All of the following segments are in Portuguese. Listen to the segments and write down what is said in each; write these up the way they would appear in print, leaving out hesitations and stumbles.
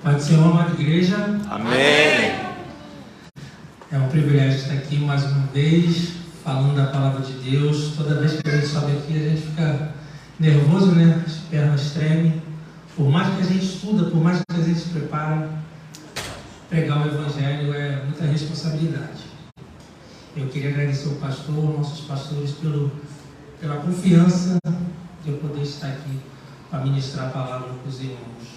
Pai do Senhor, amada igreja. Amém. É um privilégio estar aqui mais uma vez, falando da palavra de Deus. Toda vez que a gente sobe aqui, a gente fica nervoso, né? As pernas tremem. Por mais que a gente estuda, por mais que a gente se prepara, pregar o Evangelho é muita responsabilidade. Eu queria agradecer ao pastor, nossos pastores, pela confiança de eu poder estar aqui para ministrar a palavra para os irmãos.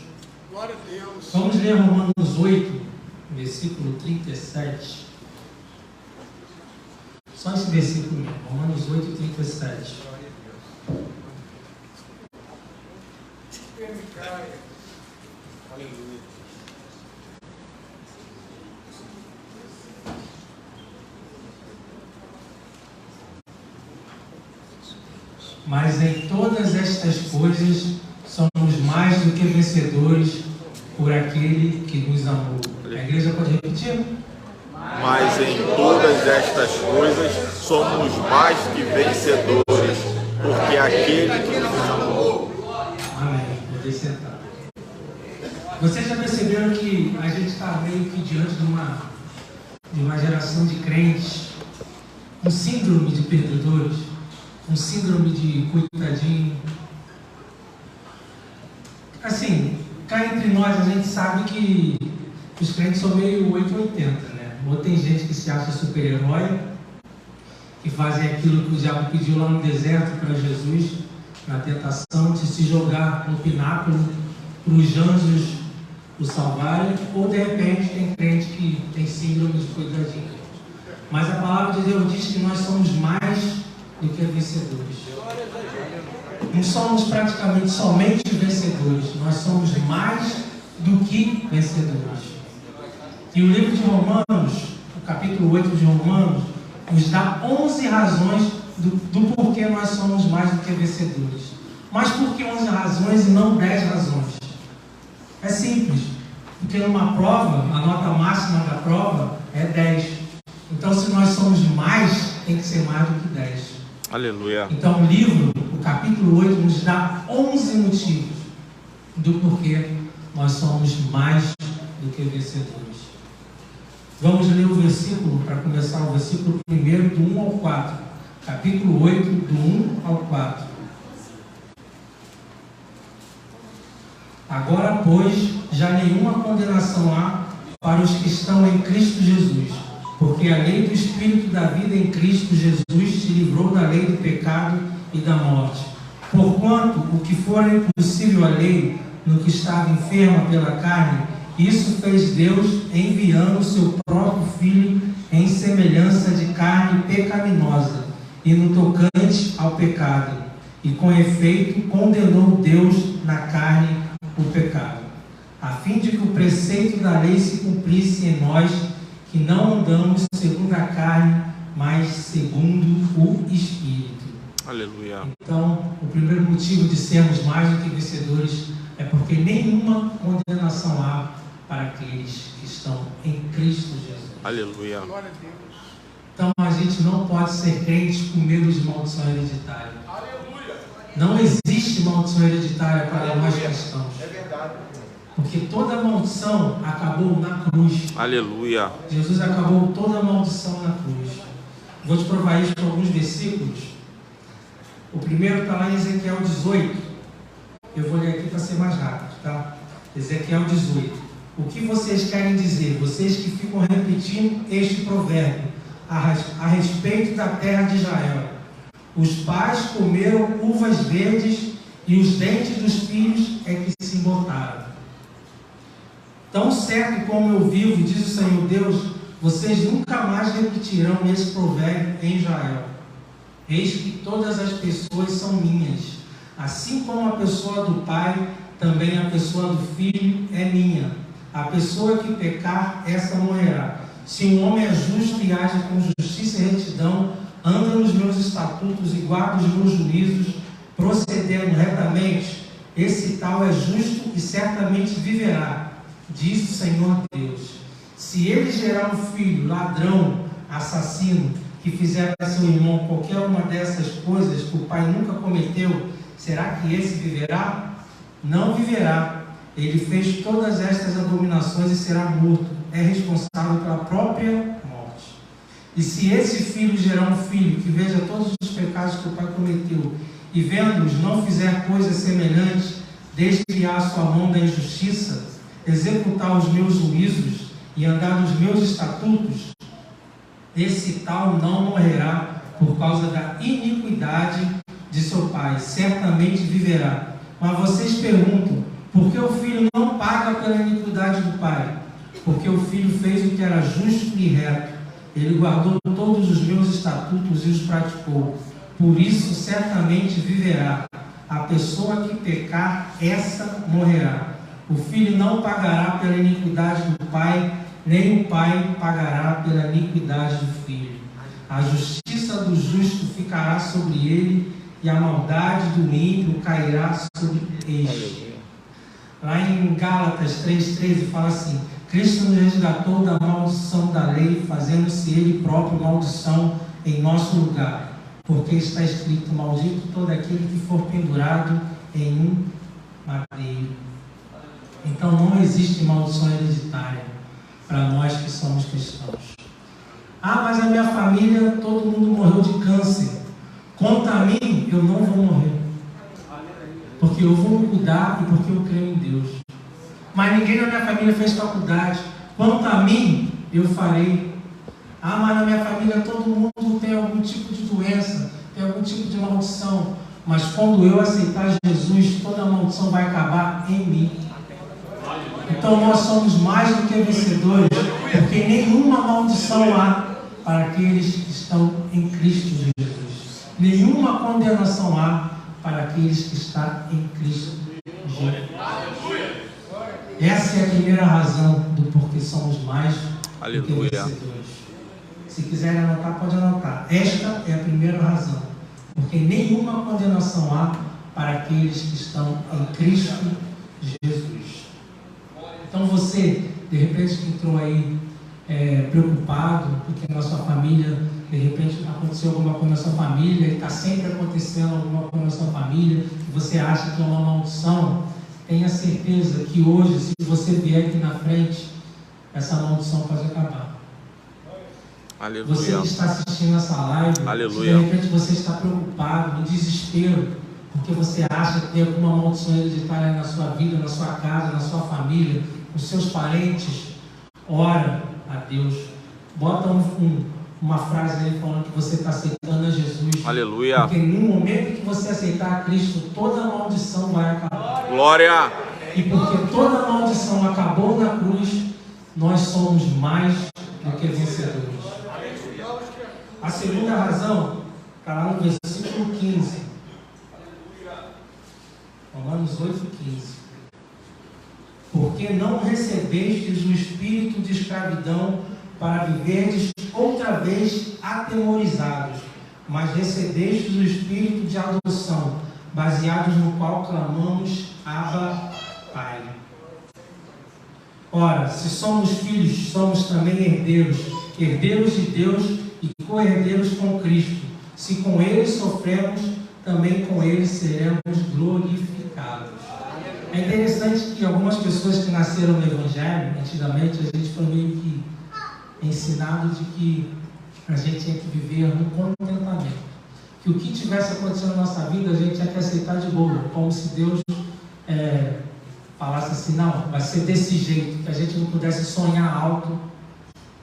Glória a Deus. Vamos ler Romanos 8, versículo 37. Só esse versículo mesmo, Romanos 8, 37. Aleluia. Mas em todas estas coisas somos mais do que vencedores por aquele que nos amou. A igreja pode repetir? Mas em todas estas coisas somos mais que vencedores, porque aquele que nos amou. Amém. Podem sentar. Vocês já perceberam que a gente está meio que diante de uma geração de crentes com síndrome de perdedores, com síndrome de coitadinho? Assim, cá entre nós a gente sabe que os crentes são meio 880, né? Ou tem gente que se acha super-herói, que fazem aquilo que o diabo pediu lá no deserto para Jesus, na tentação de se jogar no pináculo para os anjos o salvarem, ou de repente tem crente que tem síndrome de coitadinho. Mas a palavra de Deus diz que nós somos mais do que vencedores. Não somos praticamente somente vencedores, nós somos mais do que vencedores. E o livro de Romanos, o capítulo 8 de Romanos, nos dá 11 razões do porquê nós somos mais do que vencedores. Mas por que 11 razões e não 10 razões? É simples, porque numa prova, a nota máxima da prova é 10. Então, se nós somos mais, tem que ser mais do que 10. Aleluia. Então, o livro, o capítulo 8, nos dá 11 motivos do porquê nós somos mais do que vencedores. Vamos ler o versículo, para começar o versículo primeiro, do 1 ao 4. Capítulo 8, do 1 ao 4. Agora, pois, já nenhuma condenação há para os que estão em Cristo Jesus, porque a lei do Espírito da vida em Cristo Jesus te livrou da lei do pecado e da morte. Porquanto o que for impossível à lei, no que estava enferma pela carne, isso fez Deus enviando o seu próprio Filho em semelhança de carne pecaminosa e no tocante ao pecado. E com efeito condenou Deus na carne o pecado, a fim de que o preceito da lei se cumprisse em nós, que não andamos segundo a carne, mas segundo o Espírito. Aleluia. Então, o primeiro motivo de sermos mais do que vencedores é porque nenhuma condenação há para aqueles que estão em Cristo Jesus. Aleluia. Glória a Deus. Então, a gente não pode ser crente com medo de maldição hereditária. Aleluia. Não existe maldição hereditária para nós cristãos. É verdade. Porque toda maldição acabou na cruz. Aleluia. Jesus acabou toda a maldição na cruz. Vou te provar isso com alguns versículos. O primeiro está lá em Ezequiel 18. Eu vou ler aqui para ser mais rápido, tá? Ezequiel 18. O que vocês querem dizer? Vocês que ficam repetindo este provérbio a respeito da terra de Israel. Os pais comeram uvas verdes e os dentes dos filhos é que se embotaram. Tão certo como eu vivo, diz o Senhor Deus, vocês nunca mais repetirão esse provérbio em Israel. Eis que todas as pessoas são minhas. Assim como a pessoa do pai, também a pessoa do filho é minha. A pessoa que pecar, essa morrerá. Se um homem é justo e age com justiça e retidão, anda nos meus estatutos e guarda os meus juízos, procedendo retamente, esse tal é justo e certamente viverá, diz o Senhor Deus. Se ele gerar um filho ladrão, assassino, que fizer a seu irmão qualquer uma dessas coisas que o pai nunca cometeu, será que esse viverá? Não viverá. Ele fez todas estas abominações e será morto. É responsável pela própria morte. E se esse filho gerar um filho que veja todos os pecados que o pai cometeu e vendo-os não fizer coisas semelhantes, desviar sua mão da injustiça, executar os meus juízos e andar nos meus estatutos, esse tal não morrerá por causa da iniquidade de seu pai, certamente viverá. Mas vocês perguntam, por que o filho não paga pela iniquidade do pai? Porque o filho fez o que era justo e reto. Ele guardou todos os meus estatutos e os praticou. Por isso, certamente viverá. A pessoa que pecar, essa morrerá. O filho não pagará pela iniquidade do pai, nem o pai pagará pela iniquidade do filho. A justiça do justo ficará sobre ele, e a maldade do ímpio cairá sobre este. Lá em Gálatas 3,13 fala assim: Cristo nos resgatou da maldição da lei, fazendo-se Ele próprio maldição em nosso lugar. Porque está escrito: maldito todo aquele que for pendurado em um madeiro. Então não existe maldição hereditária para nós que somos cristãos. Ah, mas a minha família, todo mundo morreu de câncer. Quanto a mim, eu não vou morrer. Porque eu vou cuidar e porque eu creio em Deus. Mas ninguém na minha família fez faculdade. Quanto a mim, eu farei. Ah, mas na minha família todo mundo tem algum tipo de doença, tem algum tipo de maldição. Mas quando eu aceitar Jesus, toda a maldição vai acabar em mim. Então nós somos mais do que vencedores, porque nenhuma maldição há para aqueles que estão em Cristo Jesus. Nenhuma condenação há para aqueles que estão em Cristo Jesus. Essa é a primeira razão do porquê somos mais do que vencedores. Se quiserem anotar, pode anotar. Esta é a primeira razão. Porque nenhuma condenação há para aqueles que estão em Cristo Jesus. Então você, de repente, que entrou aí preocupado, porque na sua família, de repente, aconteceu alguma coisa na sua família, e está sempre acontecendo alguma coisa na sua família, e você acha que é uma maldição, tenha certeza que hoje, se você vier aqui na frente, essa maldição pode acabar. Aleluia. Você que está assistindo essa live, aleluia, se de repente você está preocupado, no desespero, porque você acha que tem alguma maldição hereditária na sua vida, na sua casa, na sua família, os seus parentes, ora a Deus. Bota uma frase aí falando que você está aceitando a Jesus. Aleluia. Porque no momento que você aceitar a Cristo, toda maldição vai acabar. Glória. E porque toda maldição acabou na cruz, nós somos mais do que vencedores. A segunda razão está lá no versículo 15. Romanos 8,15. Porque não recebestes o espírito de escravidão para viverdes outra vez atemorizados, mas recebestes o espírito de adoção, baseados no qual clamamos: Abba, Pai. Ora, se somos filhos, somos também herdeiros, herdeiros de Deus e co-herdeiros com Cristo. Se com Ele sofremos, também com Ele seremos glorificados. É interessante que algumas pessoas que nasceram no Evangelho, antigamente, a gente foi meio que ensinado de que a gente tinha que viver no contentamento. Que o que tivesse acontecendo na nossa vida, a gente tinha que aceitar de boa, como se Deus falasse assim: não, vai ser desse jeito, que a gente não pudesse sonhar alto,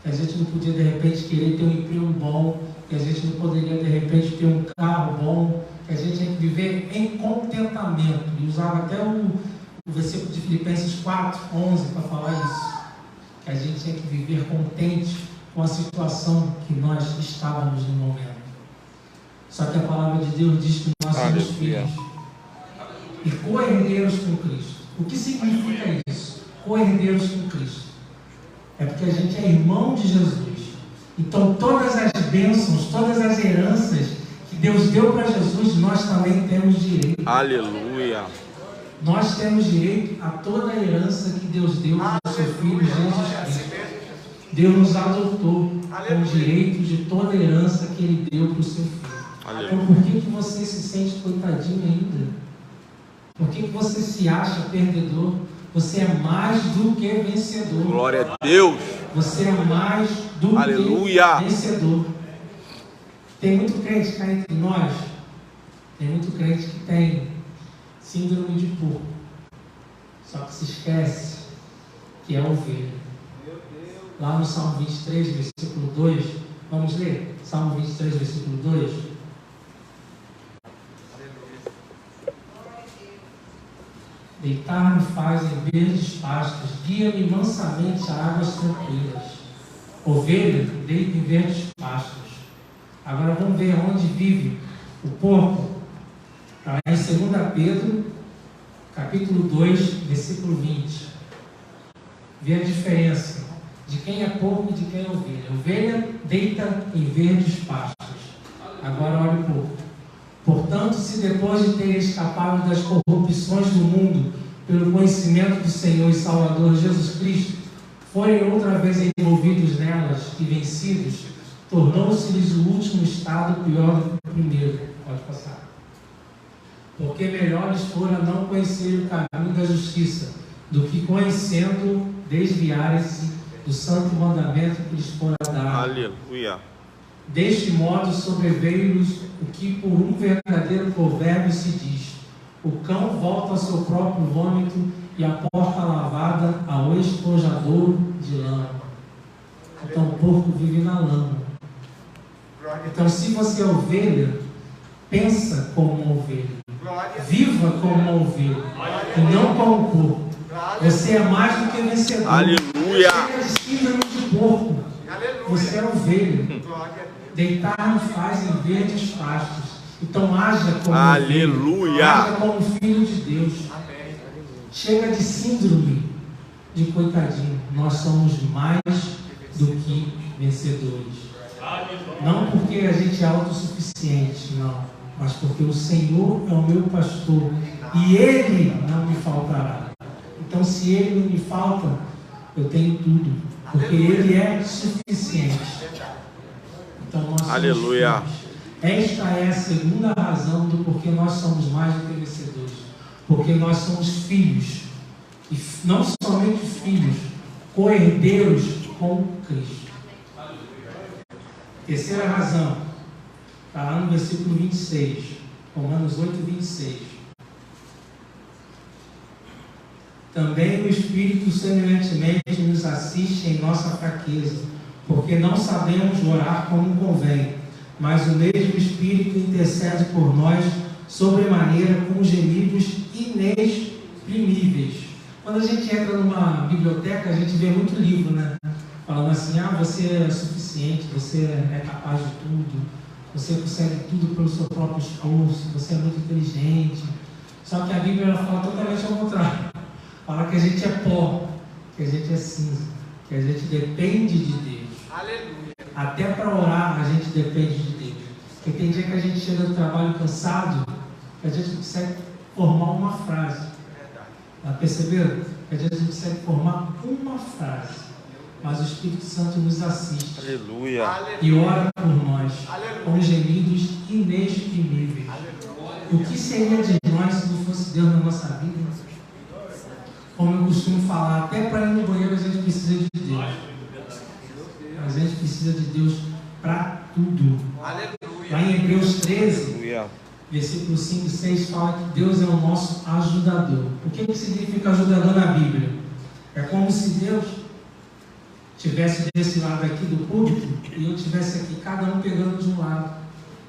que a gente não podia de repente querer ter um emprego bom, que a gente não poderia de repente ter um carro bom, que a gente tinha que viver em contentamento. E usava até o versículo de Filipenses 4:11 para falar isso, que a gente tinha que viver contente com a situação que nós estávamos no momento. Só que a palavra de Deus diz que nós somos filhos e co-herdeiros com Cristo. O que significa isso? Co-herdeiros com Cristo. É porque a gente é irmão de Jesus. Então todas as bênçãos, todas as heranças que Deus deu para Jesus, nós também temos direito. Aleluia. Nós temos direito a toda a herança que Deus deu para o seu Filho Jesus Cristo. Deus nos adotou com o direito de toda a herança que Ele deu para o seu Filho. Então por que você se sente coitadinho ainda? Por que você se acha perdedor? Você é mais do que vencedor. Glória a Deus. Você é mais do Aleluia. que vencedor. Tem muito crente cá entre nós. Tem muito crente que tem síndrome de porco. Só que se esquece que é ovelha. Lá no Salmo 23, versículo 2. Vamos ler? Salmo 23, versículo 2. Deitar-me faz em verdes pastos, guia-me mansamente a águas tranquilas. Ovelha deita em verdes pastos. Agora vamos ver onde vive o porco. Está lá em 2 Pedro, capítulo 2, versículo 20. Vê a diferença de quem é porco e de quem é ovelha. Ovelha deita em verdes pastos. Agora olha o porco. Portanto, se depois de ter escapado das corrupções do mundo pelo conhecimento do Senhor e Salvador Jesus Cristo, forem outra vez envolvidos nelas e vencidos, tornou-se-lhes o último estado pior do que o primeiro. Pode passar. Porque melhor lhes fora não conhecer o caminho da justiça, do que conhecendo desviarem-se do santo mandamento que lhes fora dado. Aleluia. Deste modo sobreveio-lhes o que por um verdadeiro provérbio se diz: o cão volta ao seu próprio vômito e a porca lavada ao esponjadouro de lama. Então o porco vive na lama. Então, se você é ovelha, pensa como uma ovelha, viva como uma ovelha e não como um porco. Você é mais do que vencedor. Aleluia. Chega de síndrome de porco. Você é ovelha. Deitar-me faz em verdes pastos. Então haja como Aleluia. ovelha. Haja como filho de Deus. Chega de síndrome de coitadinho. Nós somos mais do que vencedores. Não porque a gente é autossuficiente, não. Mas porque o Senhor é o meu pastor e Ele não me faltará. Então, se Ele não me falta, eu tenho tudo. Porque Ele é suficiente. Então, nós somos Aleluia. filhos. Esta é a segunda razão do porquê nós somos mais do que vencedores. Porque nós somos filhos. E não somente filhos, co-herdeiros com Cristo. Terceira razão. Está lá no versículo 26. Romanos 8, 26. Também o Espírito semelhantemente nos assiste em nossa fraqueza, porque não sabemos orar como convém, mas o mesmo Espírito intercede por nós sobremaneira com gemidos inexprimíveis. Quando a gente entra numa biblioteca, a gente vê muito livro, né? Falando assim, você é suficiente, você é capaz de tudo, você consegue tudo pelo seu próprio esforço, você é muito inteligente. Só que a Bíblia ela fala totalmente ao contrário. Fala que a gente é pó, que a gente é cinza, que a gente depende de Deus. Aleluia. Até para orar a gente depende de Deus. Porque tem dia que a gente chega do trabalho cansado, que a gente não consegue formar uma frase. Perceberam? Que a gente não consegue formar uma frase. Mas o Espírito Santo nos assiste. Aleluia. E ora por nós, Aleluia. com gemidos inexprimíveis. O que seria de nós se não fosse Deus na nossa vida? Como eu costumo falar, até para ir no banheiro a gente precisa de Deus. A gente precisa de Deus para tudo. Aleluia. Lá em Hebreus 13, Aleluia. versículo 5 e 6, fala que Deus é o nosso ajudador. O que significa ajudador na Bíblia? É como se Deus estivesse desse lado aqui do púlpito e eu estivesse aqui, cada um pegando de um lado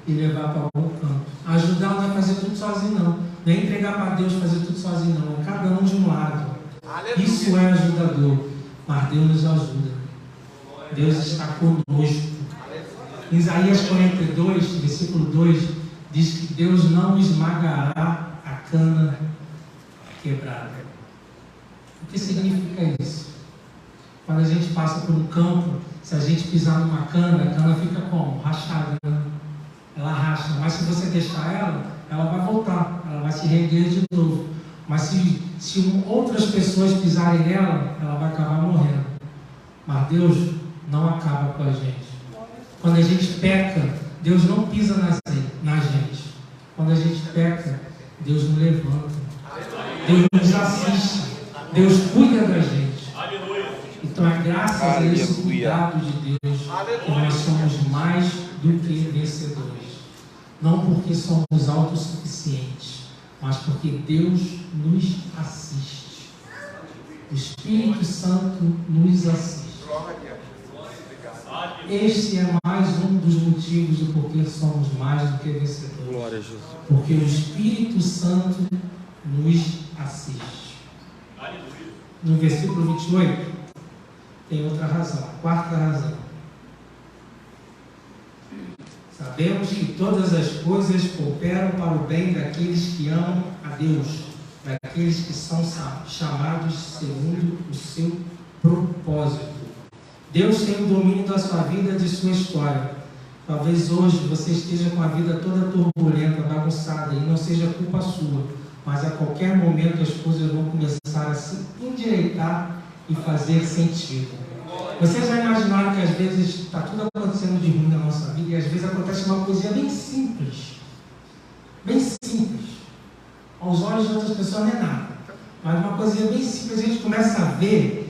e levar para algum canto. Ajudar não é fazer tudo sozinho, não. Não é entregar para Deus fazer tudo sozinho, não. É cada um de um lado. Aleluia. Isso é ajudador, mas Deus nos ajuda. Deus está conosco. Em Isaías 42, versículo 2, diz que Deus não esmagará a cana quebrada. O que significa isso? Quando a gente passa por um campo, se a gente pisar numa cana, a cana fica como? Rachada, né? Ela racha, mas se você deixar ela vai voltar, ela vai se reerguer de novo. Mas se outras pessoas pisarem nela, ela vai acabar morrendo. Mas Deus não acaba com a gente. Quando a gente peca, Deus não pisa na gente. Quando a gente peca, Deus nos levanta. Deus nos assiste. Deus cuida da gente. Então é graças a esse cuidado de Deus que nós somos mais do que vencedores. Não porque somos autossuficientes, mas porque Deus nos assiste. O Espírito Santo nos assiste. Este é mais um dos motivos do porquê somos mais do que vencedores. Glória a Jesus. Porque o Espírito Santo nos assiste. No versículo 28, tem outra razão, a quarta razão. Sabemos que todas as coisas cooperam para o bem daqueles que amam a Deus, daqueles que são chamados segundo o seu propósito. Deus tem o domínio da sua vida e de sua história. Talvez hoje você esteja com a vida toda turbulenta, bagunçada, e não seja culpa sua, mas a qualquer momento as coisas vão começar a se endireitar e fazer sentido. Vocês já imaginaram que às vezes está tudo acontecendo de ruim na nossa vida e às vezes acontece uma coisinha bem simples. Bem simples. Aos olhos de outras pessoas não é nada. Mas uma coisinha bem simples, a gente começa a ver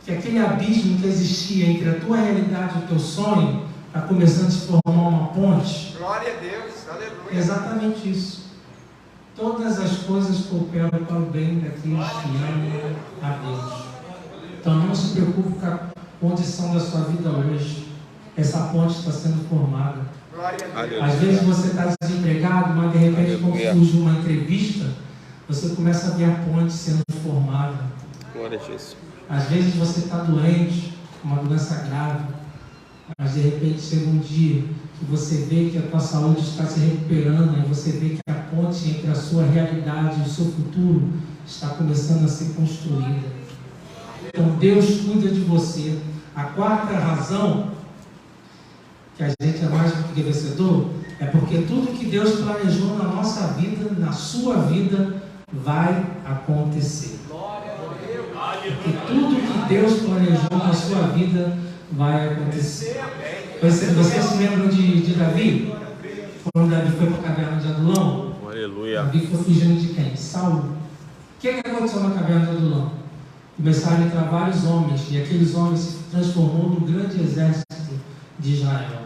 que aquele abismo que existia entre a tua realidade e o teu sonho está começando a se formar uma ponte. Glória a Deus, aleluia. É exatamente isso. Todas as coisas cooperam para o bem daqueles que amam a Deus. Então não se preocupe com a condição da sua vida hoje. Essa ponte está sendo formada. Às vezes você está desempregado, mas de repente quando surge uma entrevista, você começa a ver a ponte sendo formada. Glória a Jesus. Às vezes você está doente, uma doença grave, mas de repente chega um dia que você vê que a tua saúde está se recuperando, e você vê que a ponte entre a sua realidade e o seu futuro está começando a ser construída. Então Deus cuida de você. A quarta razão que a gente é mais do que vencedor é porque tudo que Deus planejou na nossa vida, na sua vida, vai acontecer. Porque tudo que Deus planejou na sua vida vai acontecer. Vocês se lembram de Davi? Quando Davi foi para a caverna de Adulão? Aleluia. Davi foi fugindo de quem? Saul. O que aconteceu na caverna de Adulão? Começaram a entrar vários homens, e aqueles homens se transformou no grande exército de Israel,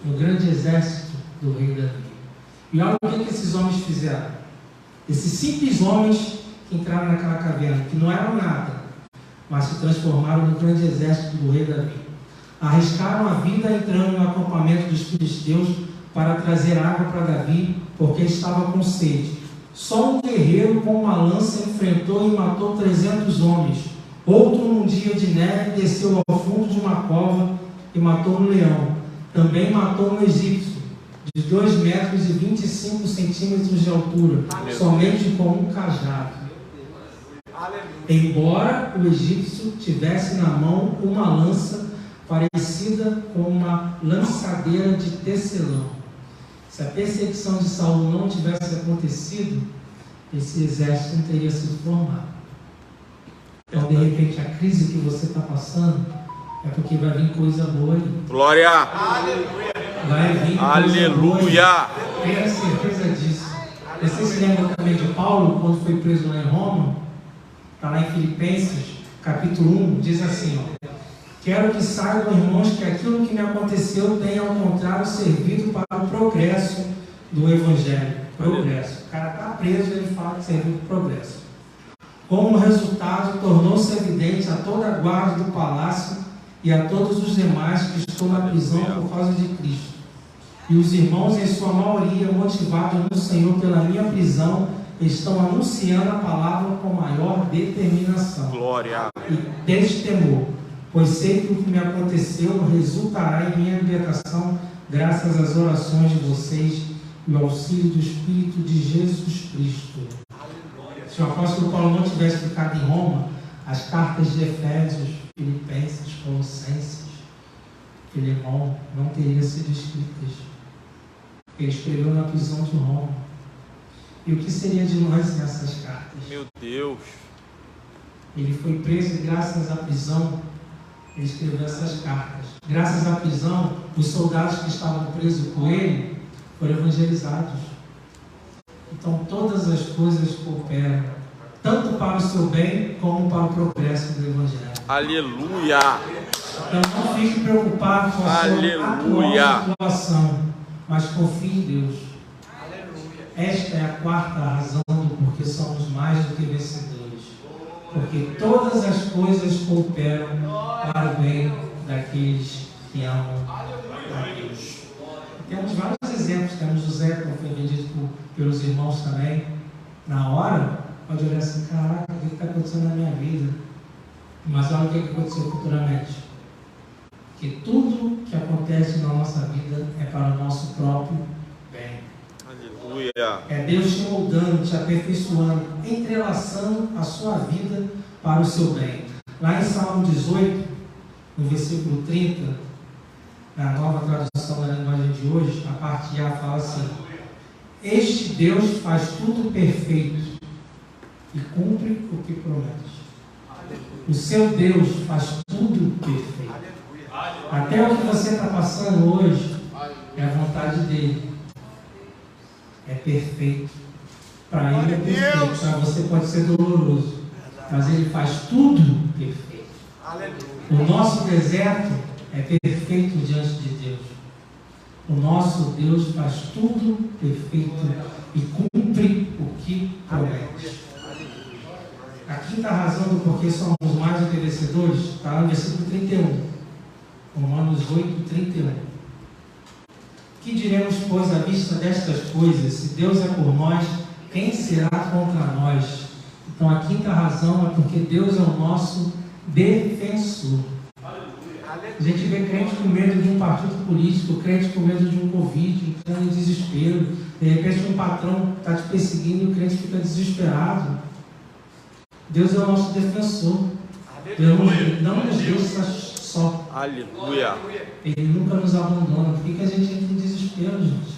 no grande exército do rei Davi. E olha o que esses homens fizeram. Esses simples homens que entraram naquela caverna, que não eram nada, mas se transformaram no grande exército do rei Davi. Arriscaram a vida entrando no acampamento dos filisteus para trazer água para Davi, porque estava com sede. Só um guerreiro com uma lança enfrentou e matou 300 homens. Outro, num dia de neve, desceu ao fundo de uma cova e matou um leão. Também matou um egípcio, de 2 metros e 25 centímetros de altura, somente com um cajado. Embora o egípcio tivesse na mão uma lança parecida com uma lançadeira de tecelão. Se a perseguição de Saul não tivesse acontecido, esse exército não teria sido formado. Então, de repente, a crise que você está passando é porque vai vir coisa boa aí. Glória! Vai vir coisa Aleluia! boa. Tenha certeza disso. Você se lembra também de Paulo, quando foi preso lá em Roma? Está lá em Filipenses, capítulo 1, diz assim, ó: quero que saibam, irmãos, que aquilo que me aconteceu tem, ao contrário, servido para o progresso do Evangelho. Progresso. O cara está preso, ele fala que serviu para o progresso. Como resultado, tornou-se evidente a toda a guarda do palácio e a todos os demais que estão na prisão por causa de Cristo. E os irmãos, em sua maioria, motivados no Senhor pela minha prisão, estão anunciando a palavra com maior determinação. Glória! E destemor, pois sei que o que me aconteceu resultará em minha libertação, graças às orações de vocês e ao auxílio do Espírito de Jesus Cristo. Se o apóstolo Paulo não tivesse ficado em Roma, as cartas de Efésios, Filipenses, Colossenses, Filemão não teriam sido escritas. Ele escreveu na prisão de Roma. E o que seria de nós nessas cartas? Meu Deus! Ele foi preso e graças à prisão ele escreveu essas cartas. Graças à prisão, os soldados que estavam presos com ele foram evangelizados. Então todas as coisas cooperam tanto para o seu bem como para o progresso do Evangelho. Aleluia. Então não fique preocupado com a sua atual situação, mas confie em Deus. Esta é a quarta razão do porquê somos mais do que vencedores. Porque todas as coisas cooperam para o bem daqueles que amam a Deus. Temos vários exemplos. Temos José, como foi vendido pelos irmãos também. Na hora, pode olhar assim: caraca, o que está acontecendo na minha vida? Mas olha o que aconteceu futuramente. Que tudo que acontece na nossa vida é para o nosso próprio bem. Aleluia. É Deus te moldando, te aperfeiçoando, entrelaçando a sua vida para o seu bem. Lá em Salmo 18, no versículo 30, na nova tradução da linguagem de hoje, a parte A fala assim: este Deus faz tudo perfeito e cumpre o que promete. O seu Deus faz tudo perfeito. Até o que você está passando hoje é a vontade dele. É perfeito. Para ele é perfeito. Para você pode ser doloroso. Mas ele faz tudo perfeito. O nosso deserto é perfeito diante de Deus. O nosso Deus faz tudo perfeito e cumpre o que promete. A quinta razão do porquê somos mais do que vencedores está no versículo 31. Romanos 8, 31. Que diremos, pois, à vista destas coisas? Se Deus é por nós, quem será contra nós? Então a quinta razão é porque Deus é o nosso defensor. A gente vê crente com medo de um partido político, crente com medo de um Covid, entrando em desespero. De repente um patrão está te perseguindo e o crente fica desesperado. Deus é o nosso defensor. Deus não nos deixa só. Aleluia. Ele nunca nos abandona. Por que a gente entra em desespero, gente?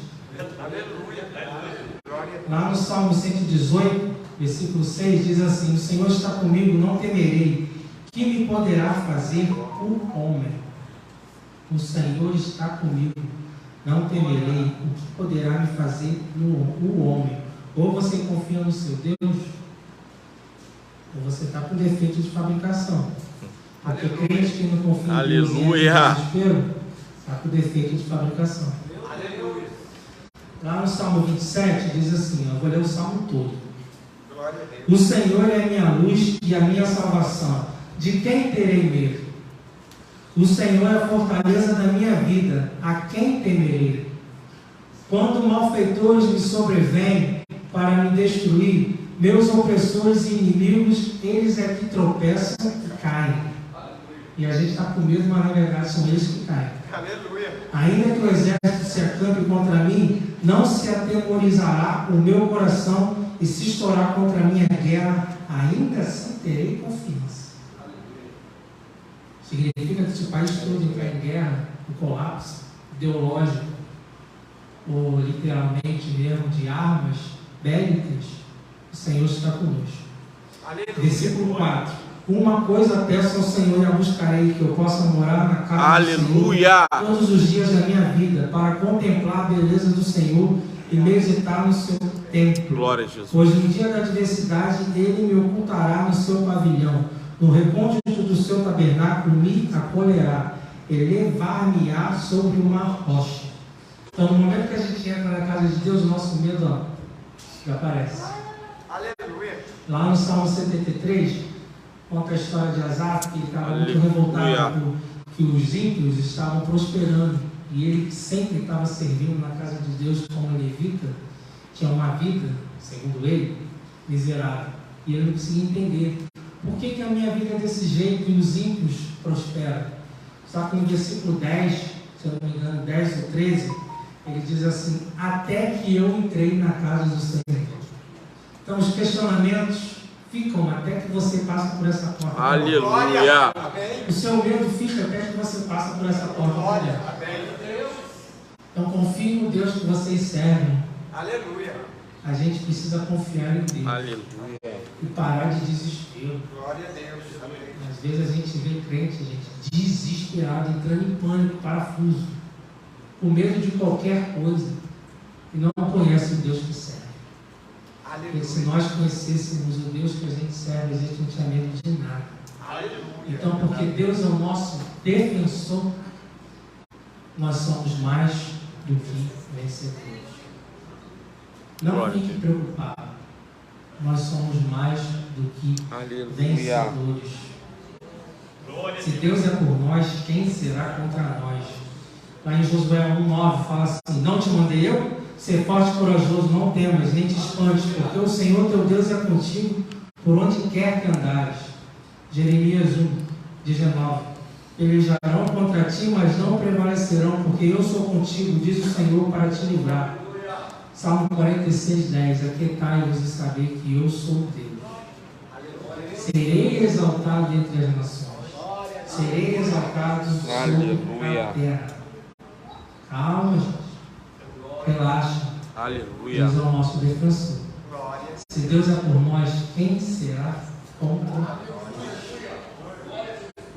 Lá no Salmo 118, versículo 6, diz assim: o Senhor está comigo, não temerei. Que me poderá fazer o homem? O Senhor está comigo, não temerei. O que poderá me fazer o homem? Ou você confia no seu Deus, ou você está com defeito de fabricação. Porque crente que não confia em Deus e entra em desespero, está com defeito de fabricação. Lá no Salmo 27 diz assim, eu vou ler o Salmo todo. O Senhor é a minha luz e a minha salvação. De quem terei medo? O Senhor é a fortaleza da minha vida. A quem temerei? Quando malfeitores me sobrevêm para me destruir, meus opressores e inimigos, eles é que tropeçam e caem. E a gente está com medo, mas na verdade são eles que caem. Ainda que o exército se acampe contra mim, não se atemorizará o meu coração, e se estourar contra a minha guerra, ainda assim terei confiança. Significa que se o país todo entrar em guerra, um colapso ideológico, ou literalmente mesmo de armas bélicas, o Senhor está conosco. Versículo 4. Uma coisa peço ao Senhor e a buscarei, que eu possa morar na casa do Senhor todos os dias da minha vida, para contemplar a beleza do Senhor e meditar no seu templo. Glória a Jesus. Pois no dia da adversidade ele me ocultará no seu pavilhão, no recôndito do seu tabernáculo me acolherá, elevar-me-á sobre uma rocha. Então, no momento que a gente entra na casa de Deus, o nosso medo já aparece. Aleluia. Lá no Salmo 73, conta a história de Asaf, que ele estava muito revoltado que os ímpios estavam prosperando, e ele sempre estava servindo na casa de Deus como levita, tinha uma vida, segundo ele, miserável, e ele não conseguia entender por que a minha vida é desse jeito e os ímpios prosperam. Só que no versículo 10, se eu não me engano, 10 ou 13, ele diz assim: até que eu entrei na casa do Senhor. Então os questionamentos ficam até que você passa por essa porta. Aleluia. O seu medo fica até que você passa por essa porta. Então confie no Deus que vocês servem. Aleluia. A gente precisa confiar em Deus. Aleluia. E parar de desespero. Glória a Deus. Às vezes a gente vê crente, gente, desesperado, entrando em pânico, parafuso, com medo de qualquer coisa, e não conhece o Deus que serve. Porque se nós conhecêssemos o Deus que a gente serve, a gente não tinha medo de nada. Então, porque Deus é o nosso defensor, nós somos mais do que vencedores. Não fique preocupado. Nós somos mais do que vencedores. Se Deus é por nós, quem será contra nós? Lá em Josué 1:9 fala assim: não te mandei eu? Ser forte e corajoso, não temas, nem te espantes, porque o Senhor teu Deus é contigo por onde quer que andares. Jeremias 1:19. Pelejarão contra ti, mas não prevalecerão, porque eu sou contigo, diz o Senhor, para te livrar. Salmo 46:10. Aquietai-vos e saber que eu sou Deus. Serei exaltado entre as nações. Serei exaltado sobre a terra. Calma, gente. Relaxa. Aleluia. Deus é o nosso defensor. Se Deus é por nós, quem será contra nós?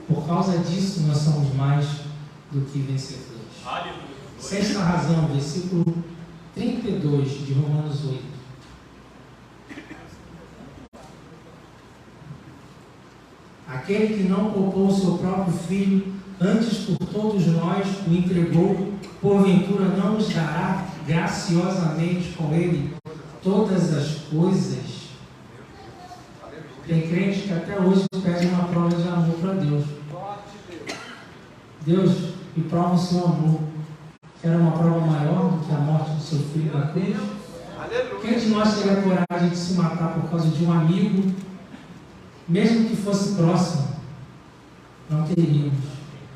Por causa disso, nós somos mais do que vencedores. Sexta razão, versículo 32 de Romanos 8. Aquele que não poupou o seu próprio filho, antes por todos nós o entregou, porventura não nos dará graciosamente com ele todas as coisas? Tem crente que até hoje pede uma prova de amor para Deus. Deus, me prova o seu amor. Quer uma prova maior do que a morte do seu filho na cruz? Quem de nós teria coragem de se matar por causa de um amigo, mesmo que fosse próximo? Não teríamos.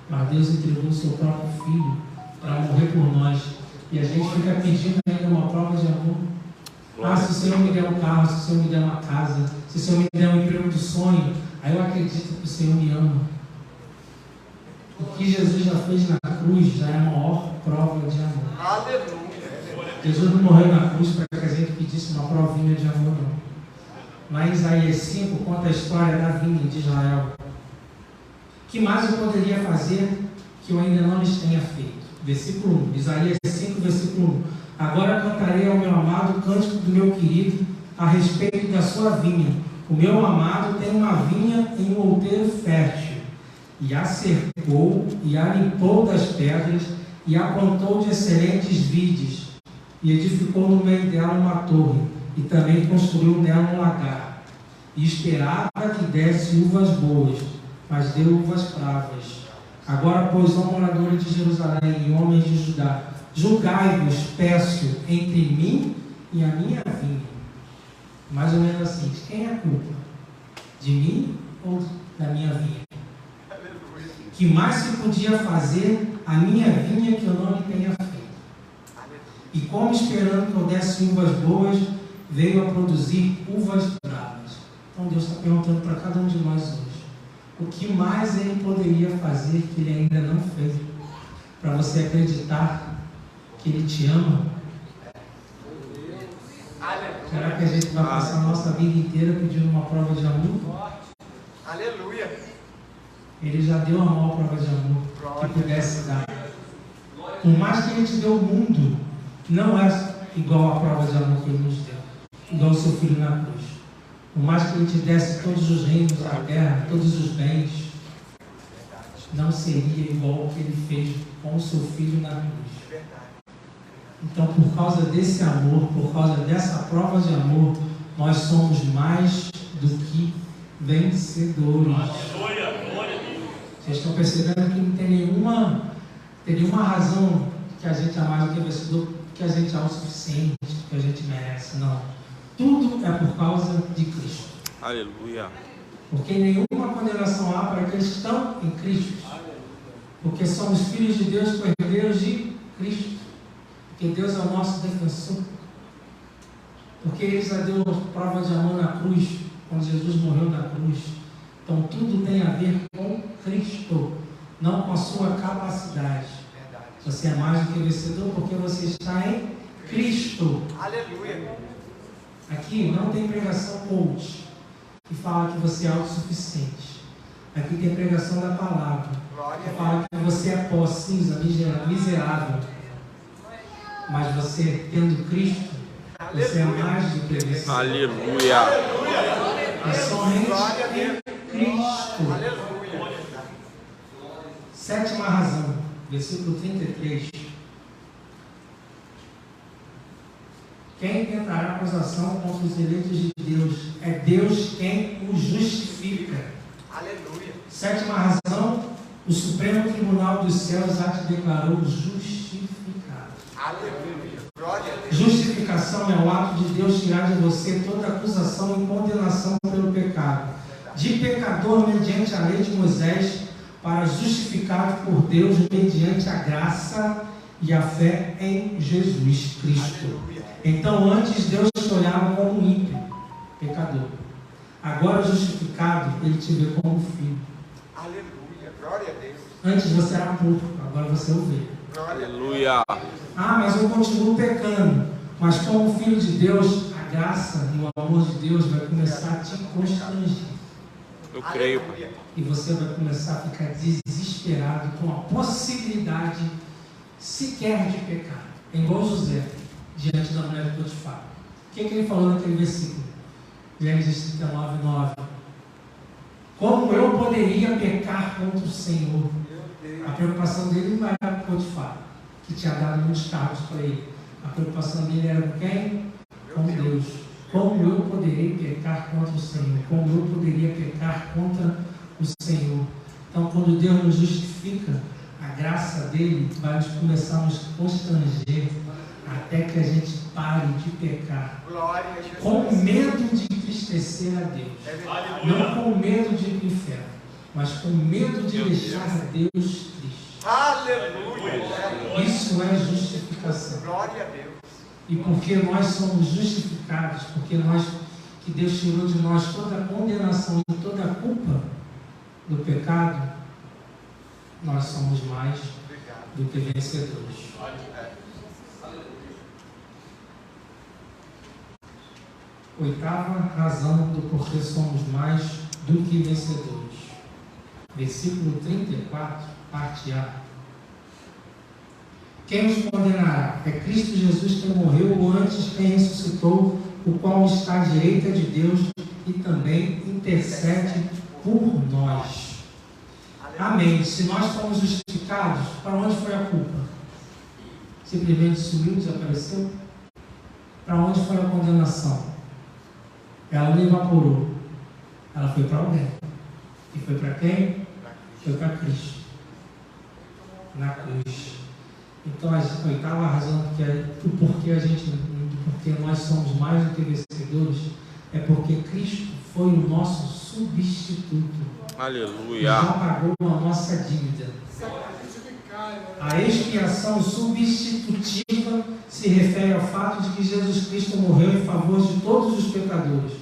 Mas Deus entregou o seu próprio filho para morrer por nós. E a gente fica pedindo ainda uma prova de amor. Ah, se o Senhor me der um carro, se o Senhor me der uma casa, se o Senhor me der um emprego do sonho, aí eu acredito que o Senhor me ama. O que Jesus já fez na cruz já é a maior prova de amor. Aleluia. Jesus não morreu na cruz para que a gente pedisse uma provinha de amor, não. Lá em Isaías 5 conta a história da vinda de Israel. O que mais eu poderia fazer que eu ainda não lhes tenha feito? Versículo 1, Isaías 5, versículo 1. Agora cantarei ao meu amado o cântico do meu querido a respeito da sua vinha. O meu amado tem uma vinha em um outeiro fértil, e a cercou, e a limpou das pedras, e a plantou de excelentes vides, e edificou no meio dela uma torre, e também construiu nela um lagar, e esperava que desse uvas boas, mas deu uvas bravas. Agora, pois, ó moradores de Jerusalém e homens de Judá, julgai-vos, peço, entre mim e a minha vinha. Mais ou menos assim, de quem é a culpa? De mim ou da minha vinha? Que mais se podia fazer a minha vinha que eu não lhe tenha feito? E como esperando que eu desse uvas boas, veio a produzir uvas bravas. Então Deus está perguntando para cada um de nós hoje, o que mais Ele poderia fazer que Ele ainda não fez? Para você acreditar que Ele te ama? Será que a gente vai passar a nossa vida inteira pedindo uma prova de amor? Aleluia. Ele já deu a maior prova de amor que pudesse dar. Por mais que Ele te deu o mundo, não é igual a prova de amor que Ele nos deu. Igual o seu filho na cruz. Por mais que Ele te desse todos os reinos da terra, todos os bens, não seria igual ao que Ele fez com o seu filho na cruz. Então, por causa desse amor, por causa dessa prova de amor, nós somos mais do que vencedores. Vocês estão percebendo que não tem nenhuma razão que a gente é mais do que vencedor, que a gente é o suficiente, que a gente merece. Não. Tudo é por causa de Cristo. Aleluia. Porque nenhuma condenação há para aqueles que estão em Cristo. Porque somos filhos de Deus, herdeiros de Cristo. Porque Deus é o nosso defensor. Porque Ele já deu prova de amor na cruz, quando Jesus morreu na cruz. Então tudo tem a ver com Cristo, não com a sua capacidade. Você é mais do que vencedor porque você está em Cristo. Aleluia. Aqui não tem pregação coach que fala que você é autossuficiente. Aqui tem pregação da palavra que fala que você é pó, cinza, miserável. Mas você, tendo Cristo, Você é mais do que vencedor. Aleluia. É somente em Cristo. Sétima razão, versículo 33. Quem tentará acusação contra os eleitos de Deus? É Deus quem os justifica. Aleluia. Sétima razão, o Supremo Tribunal dos Céus já te declarou justificado. Aleluia. Glória a Deus. Justificação é o ato de Deus tirar de você toda acusação e condenação pelo pecado. De pecador mediante a lei de Moisés, para justificado por Deus mediante a graça e a fé em Jesus Cristo. Aleluia. Então, antes Deus te olhava como ímpio, pecador. Agora, justificado, Ele te vê como filho. Aleluia. Glória a Deus. Antes você era porco, agora você é ovelha. Glória a Deus. Aleluia. Ah, mas eu continuo pecando. Mas como filho de Deus, a graça e o amor de Deus vai começar a te constranger. Eu creio. Aleluia. E você vai começar a ficar desesperado com a possibilidade sequer de pecar. É igual José, diante da mulher de Potifar. O que ele falou naquele versículo? Gênesis 39:9. Como eu poderia pecar contra o Senhor? A preocupação dele não era com Potifar, que tinha dado muitos cargos para ele. A preocupação dele era com quem? Com Deus. Como eu poderei pecar contra o Senhor? Como eu poderia pecar contra o Senhor? Então, quando Deus nos justifica, a graça dele vai começar a nos constranger até que a gente pare de pecar. Glória a Jesus. Com medo de entristecer a Deus. É verdade. Não com medo de ir para o inferno, mas com medo de deixar Deus triste. Aleluia. Isso é justificação. Glória a Deus. E porque nós somos justificados, que Deus tirou de nós toda a condenação e toda a culpa do pecado, nós somos mais Obrigado. do que vencedores. Oitava razão do porquê somos mais do que vencedores. Versículo 34, parte A. Quem os condenará? É Cristo Jesus quem morreu, ou antes quem ressuscitou, o qual está à direita de Deus e também intercede por nós. Amém. Se nós fomos justificados, para onde foi a culpa? Simplesmente sumiu, desapareceu? Para onde foi a condenação? Ela não evaporou. Ela foi para alguém. E foi para quem? Foi para Cristo. Na cruz. Então, a oitava razão do porquê nós somos mais do que vencedores é porque Cristo foi o nosso substituto. Aleluia. Já pagou a nossa dívida. A expiação substitutiva se refere ao fato de que Jesus Cristo morreu em favor de todos os pecadores.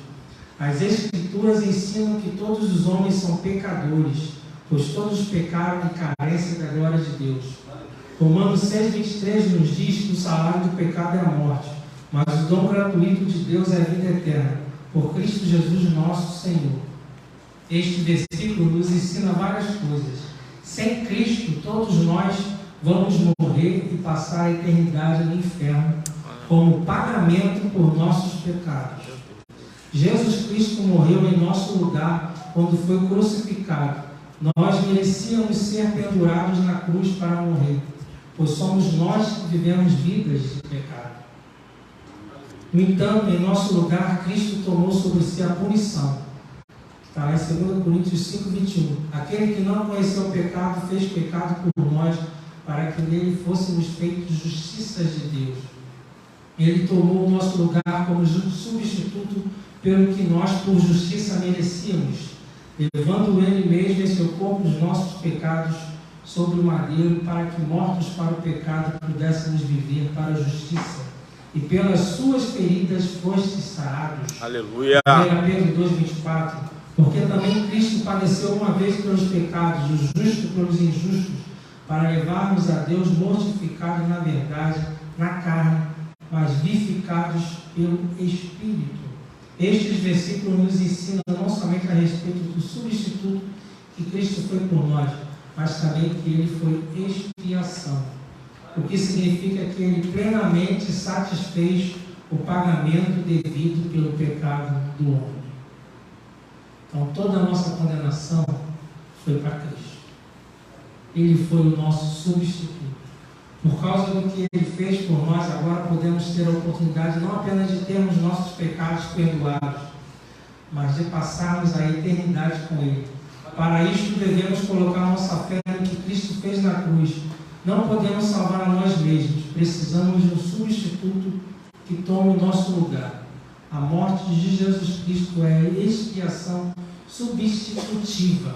As Escrituras ensinam que todos os homens são pecadores, pois todos pecaram e carecem da glória de Deus. Romanos 6,23 nos diz que o salário do pecado é a morte, mas o dom gratuito de Deus é a vida eterna, por Cristo Jesus nosso Senhor. Este versículo nos ensina várias coisas. Sem Cristo, todos nós vamos morrer e passar a eternidade no inferno, como pagamento por nossos pecados. Jesus Cristo morreu em nosso lugar quando foi crucificado. Nós merecíamos ser pendurados na cruz para morrer, pois somos nós que vivemos vidas de pecado. No entanto, em nosso lugar, Cristo tomou sobre si a punição. Está lá em 2 Coríntios 5,21. Aquele que não conheceu o pecado, fez pecado por nós, para que nele fôssemos feitos justiça de Deus. Ele tomou o nosso lugar como substituto pelo que nós por justiça merecíamos, levando ele mesmo em seu corpo os nossos pecados sobre o madeiro, para que, mortos para o pecado, pudéssemos viver para a justiça. E pelas suas feridas fostes sarados. Aleluia. 1 Pedro 2,24. Porque também Cristo padeceu uma vez pelos pecados, o justo pelos injustos, para levarmos a Deus mortificados na verdade, na carne, mas vivificados pelo Espírito. Estes versículos nos ensinam não somente a respeito do substituto que Cristo foi por nós, mas também que ele foi expiação, o que significa que ele plenamente satisfez o pagamento devido pelo pecado do homem. Então toda a nossa condenação foi para Cristo. Ele foi o nosso substituto. Por causa do que Ele fez por nós, agora podemos ter a oportunidade não apenas de termos nossos pecados perdoados, mas de passarmos a eternidade com Ele. Para isto devemos colocar nossa fé no que Cristo fez na cruz. Não podemos salvar a nós mesmos. Precisamos de um substituto que tome o nosso lugar. A morte de Jesus Cristo é a expiação substitutiva.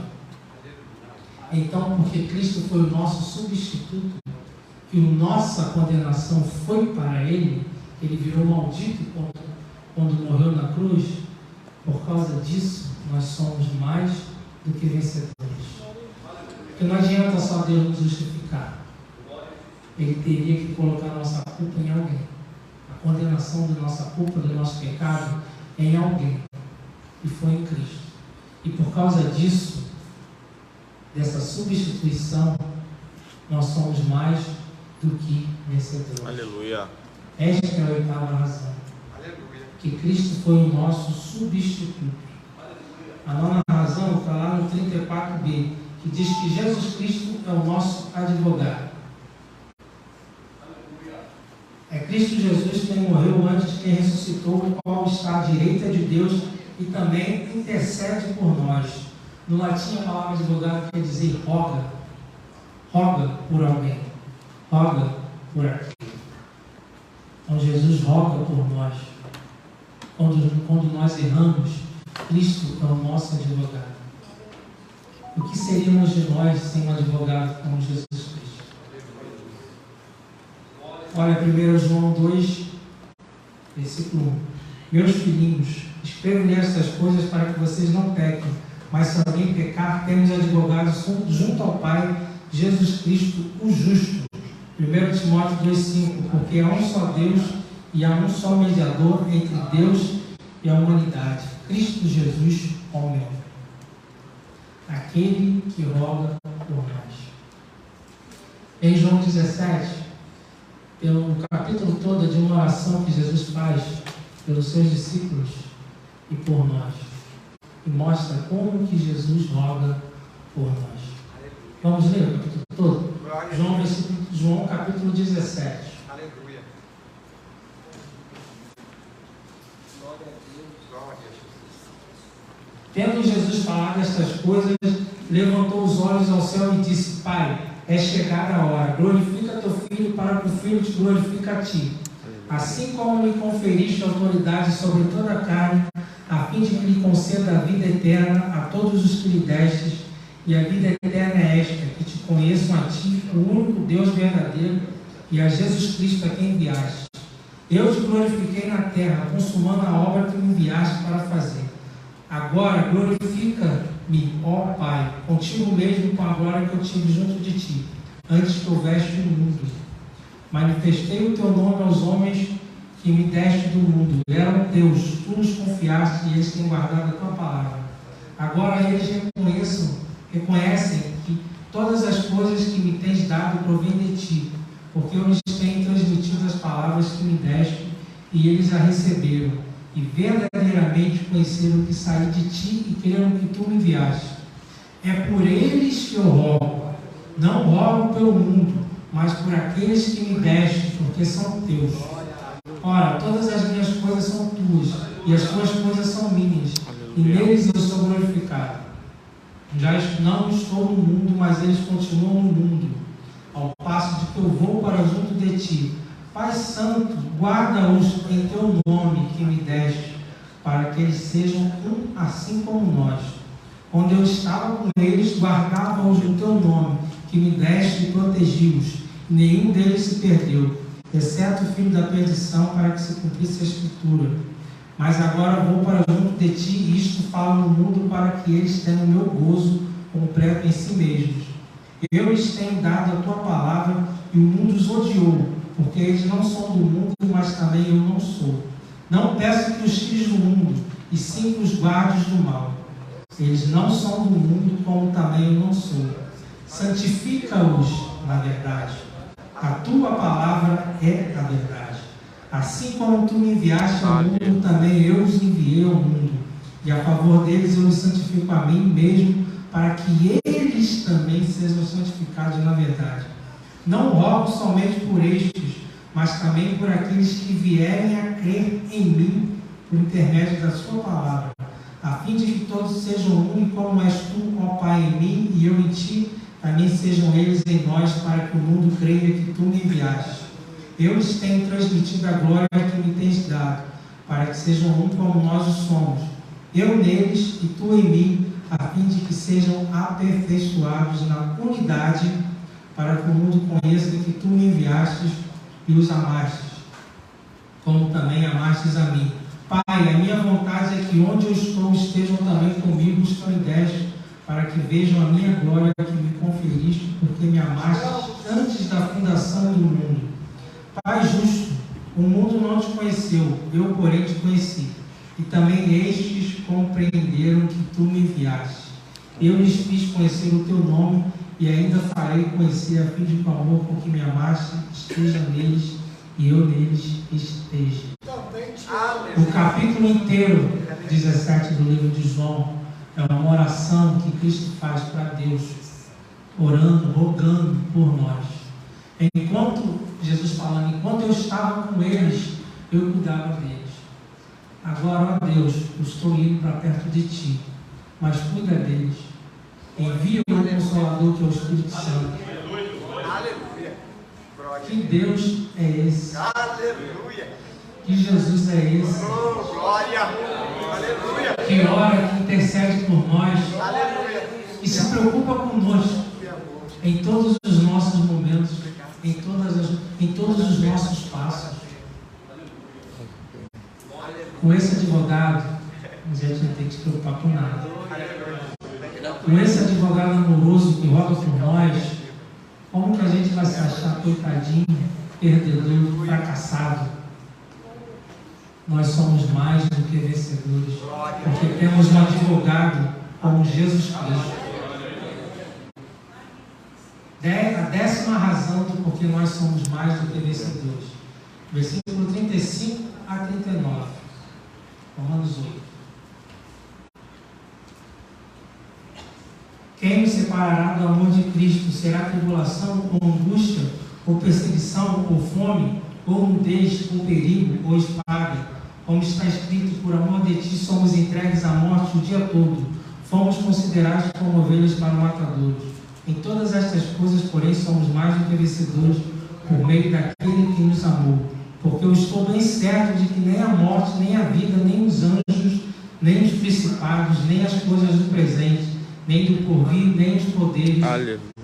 Então, porque Cristo foi o nosso substituto, que a nossa condenação foi para Ele, Ele virou maldito quando morreu na cruz. Por causa disso, nós somos mais do que vencedores. Porque não adianta só Deus nos justificar. Ele teria que colocar a nossa culpa em alguém. A condenação da nossa culpa, do nosso pecado, em alguém. E foi em Cristo. E por causa disso, dessa substituição, nós somos mais do que vencedores. Aleluia. Esta é a oitava razão. Aleluia. Que Cristo foi o nosso substituto. A nona razão está lá no 34b, que diz que Jesus Cristo é o nosso advogado. É Cristo Jesus quem morreu antes, quem ressuscitou, o qual está à direita de Deus e também intercede por nós. No latim, a palavra advogado quer dizer roga. Roga por alguém. Roga por aquele. Então Jesus roga por nós. Quando nós erramos, Cristo é o nosso advogado. O que seríamos de nós sem um advogado como Jesus Cristo? Olha, 1 João 2, versículo 1. Meus filhinhos, escrevo-lhes estas coisas para que vocês não pequem. Mas se alguém pecar, temos advogado junto ao Pai, Jesus Cristo, o justo. 1 Timóteo 2,5. Porque há um só Deus e há um só mediador entre Deus e a humanidade, Cristo Jesus, homem. Aquele que roga por nós. Em João 17, pelo capítulo todo de uma oração que Jesus faz pelos seus discípulos e por nós. E mostra como que Jesus roga por nós. Vamos ler o capítulo todo? João capítulo 17. Aleluia. Tendo Jesus falado estas coisas, levantou os olhos ao céu e disse: Pai, é chegada a hora, glorifica teu Filho, para que o Filho te glorifique a ti. Assim como me conferiste autoridade sobre toda a carne, a fim de que lhe conceda a vida eterna a todos os que lhe destes, e a vida eterna é esta, que te conheçam a ti, o único Deus verdadeiro, e a Jesus Cristo a quem enviaste. Eu te glorifiquei na terra, consumando a obra que me enviaste para fazer. Agora glorifica-me, ó Pai, contigo mesmo com a glória que eu tive junto de ti, antes que houvesse o mundo. Manifestei o teu nome aos homens que me deste do mundo. Eram teus, tu os confiaste e eles têm guardado a tua palavra. Agora eles reconhecem que todas as coisas que me tens dado provêm de ti, porque eu lhes tenho transmitido as palavras que me deste e eles a receberam. E verdadeiramente conheceram que saí de ti e creram que tu me enviaste. É por eles que eu rogo, não rogo pelo mundo, mas por aqueles que me deste, porque são teus. Ora, todas as minhas coisas são tuas, e as tuas coisas são minhas, e neles eu sou glorificado. Já não estou no mundo, mas eles continuam no mundo, ao passo de que eu vou para junto de ti. Pai Santo, guarda-os em teu nome que me deste, para que eles sejam um assim como nós. Quando eu estava com eles, guardava-os no teu nome que me deste e protegi-os. Nenhum deles se perdeu, exceto o filho da perdição, para que se cumprisse a Escritura. Mas agora vou para junto de ti, e isto falo no mundo, para que eles tenham o meu gozo completo em si mesmos. Eu lhes tenho dado a tua palavra, e o mundo os odiou, porque eles não são do mundo, mas também eu não sou. Não peço que os tires do mundo, e sim que os guardes do mal. Eles não são do mundo, como também eu não sou. Santifica-os na verdade. A tua palavra é a verdade. Assim como tu me enviaste ao mundo, também eu os enviei ao mundo. E a favor deles eu os santifico a mim mesmo, para que eles também sejam santificados na verdade. Não rogo somente por estes, mas também por aqueles que vierem a crer em mim, por intermédio da sua palavra, a fim de que todos sejam um, e como és tu, ó Pai, em mim, e eu em ti, também sejam eles em nós, para que o mundo creia que tu me enviaste. Eu lhes tenho transmitido a glória que me tens dado, para que sejam um como nós o somos. Eu neles e tu em mim, a fim de que sejam aperfeiçoados na unidade, para que o mundo conheça que tu me enviastes e os amastes, como também amastes a mim. Pai, a minha vontade é que onde eu estou estejam também comigo os que me deste, para que vejam a minha glória que me conferiste, porque me amaste antes da fundação do mundo. Pai justo, o mundo não te conheceu, eu porém te conheci, e também estes compreenderam que tu me enviaste. Eu lhes fiz conhecer o teu nome, e ainda farei conhecer, a fim de que o amor com que me amaste esteja neles, e eu neles esteja. O capítulo inteiro, 17 do livro de João, é uma oração que Cristo faz para Deus, orando, rogando por nós. Enquanto, Jesus falando, enquanto eu estava com eles, eu cuidava deles. Agora, ó Deus, eu estou indo para perto de Ti, mas cuida deles. Envia o Consolador, que é o Espírito Santo. Aleluia. Que Deus é esse? Aleluia. Que Jesus é esse? Oh, glória. Aleluia. Que ora, que intercede por nós, Aleluia. e se preocupa conosco em todos os nossos momentos, em todos os nossos passos. Com esse advogado, a gente não tem que se preocupar com nada. Com esse advogado amoroso que roga por nós, como que a gente vai se achar coitadinho, perdedor, fracassado? Nós somos mais do que vencedores, porque temos um advogado como Jesus Cristo. A 10ª razão do porquê nós somos mais do que vencedores. Versículo 35 a 39. Romanos 8. Quem nos separará do amor de Cristo? Será tribulação, ou angústia, ou perseguição, ou fome, ou nudez, ou perigo, ou espada? Como está escrito, por amor de ti somos entregues à morte o dia todo. Fomos considerados como ovelhas para matadouros. Em todas estas coisas, porém, somos mais do que vencedores por meio daquele que nos amou. Porque eu estou bem certo de que nem a morte, nem a vida, nem os anjos, nem os principados, nem as coisas do presente, nem do porvir, nem os poderes,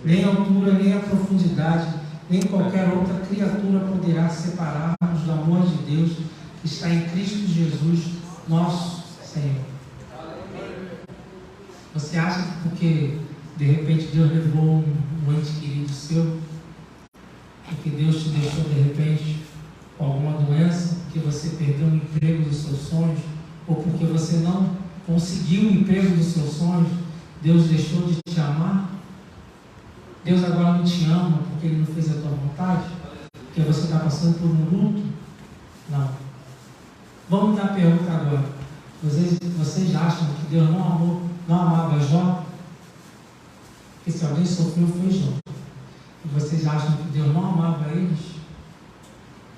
nem a altura, nem a profundidade, nem qualquer outra criatura poderá separar-nos do amor de Deus que está em Cristo Jesus, nosso Senhor. Você acha que porque de repente Deus levou um ente querido seu, porque Deus te deixou de repente com alguma doença, porque você perdeu o emprego dos seus sonhos, ou porque você não conseguiu o emprego dos seus sonhos, Deus deixou de te amar? Deus agora não te ama porque Ele não fez a tua vontade? Porque você está passando por um luto? Não. Vamos dar a pergunta agora. Vocês acham que Deus não amava Jó? Porque se alguém sofreu foi Jó. E vocês acham que Deus não amava eles?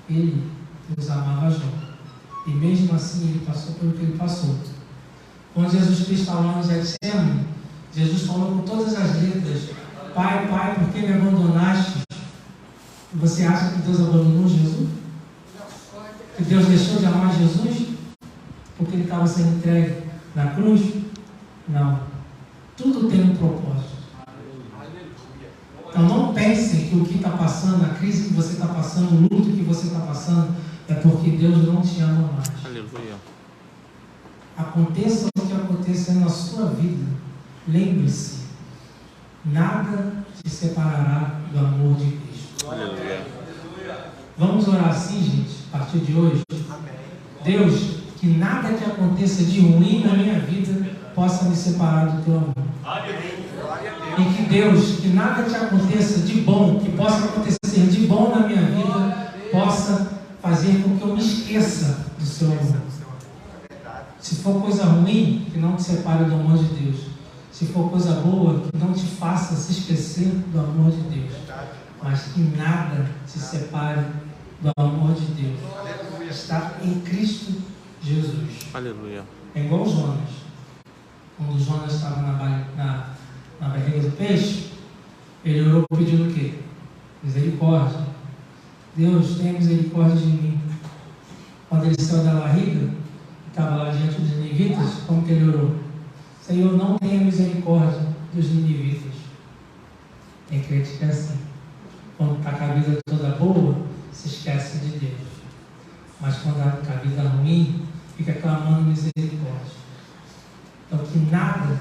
Ele os amava Jó. E mesmo assim ele passou pelo que ele passou. Quando Jesus Cristo falou no Getsemane, Jesus falou com todas as letras: Pai, Pai, por que me abandonaste? E você acha que Deus abandonou Jesus? Que Deus deixou de amar Jesus? Porque ele estava sendo entregue na cruz? Não. Tudo tem um propósito. Então não pensem que o que está passando, a crise que você está passando, o luto que você está passando, é porque Deus não te ama mais. Aleluia. Aconteça o que aconteça na sua vida, lembre-se, nada te separará do amor de Cristo. Aleluia. Vamos orar assim, gente, a partir de hoje. Deus, que nada que aconteça de ruim na minha vida possa me separar do teu amor. E que Deus, que nada que aconteça de bom, que possa acontecer de bom na minha vida, possa fazer com que eu me do seu amor. Se for coisa ruim, que não te separe do amor de Deus. Se for coisa boa, que não te faça se esquecer do amor de Deus. Mas que nada te separe do amor de Deus. Está em Cristo Jesus. Aleluia. É igual Jonas. Quando Jonas estava na barriga do peixe, ele orou pedindo o quê? Misericórdia. Deus, tenha misericórdia de mim. Quando ele saiu da barriga, estava lá diante dos ninivitas, como que ele orou? Senhor, não tenha misericórdia dos ninivitas. Tem crente que é assim. Quando está com a vida toda boa, se esquece de Deus. Mas quando está com a vida ruim, fica clamando misericórdia. Então, que nada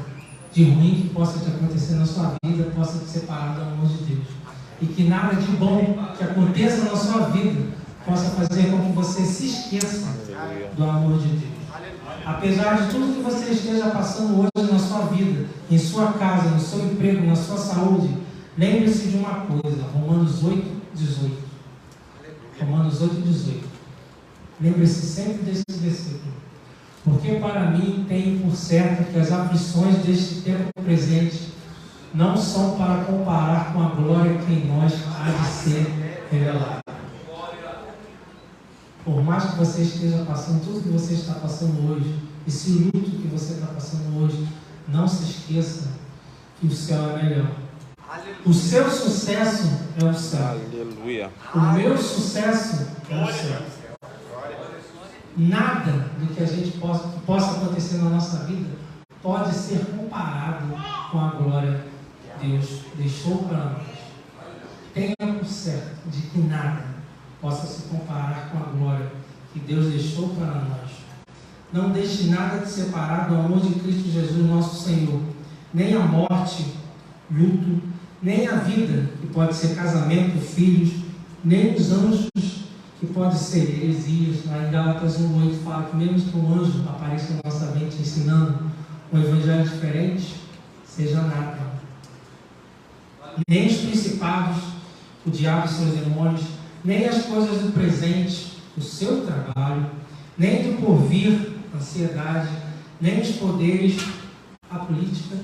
de ruim que possa te acontecer na sua vida possa te separar do amor de Deus. E que nada de bom que aconteça na sua vida possa fazer com que você se esqueça do amor de Deus. Apesar de tudo que você esteja passando hoje na sua vida, em sua casa, no seu emprego, na sua saúde, lembre-se de uma coisa, Romanos 8:18. Romanos 8:18. Lembre-se sempre desse versículo. Porque para mim tenho por certo que as aflições deste tempo presente não são para comparar com a glória que em nós há de ser revelada. Por mais que você esteja passando tudo que você está passando hoje, esse luto que você está passando hoje, não se esqueça que o céu é melhor. O seu sucesso é o céu. Aleluia. O meu sucesso é o céu. Nada do que a gente possa acontecer na nossa vida pode ser comparado com a glória que Deus deixou para nós. Tenha por certo de que nada possa se comparar com a glória que Deus deixou para nós. Não deixe nada te separar do amor de Cristo Jesus, nosso Senhor. Nem a morte, luto, nem a vida, que pode ser casamento, filhos, nem os anjos, que pode ser heresias. Lá em Gálatas 1:8 fala que mesmo que um anjo apareça na nossa mente ensinando um evangelho diferente, seja nada. Nem os principados, o diabo e seus demônios, nem as coisas do presente, o seu trabalho, nem do porvir, a ansiedade, nem os poderes, a política,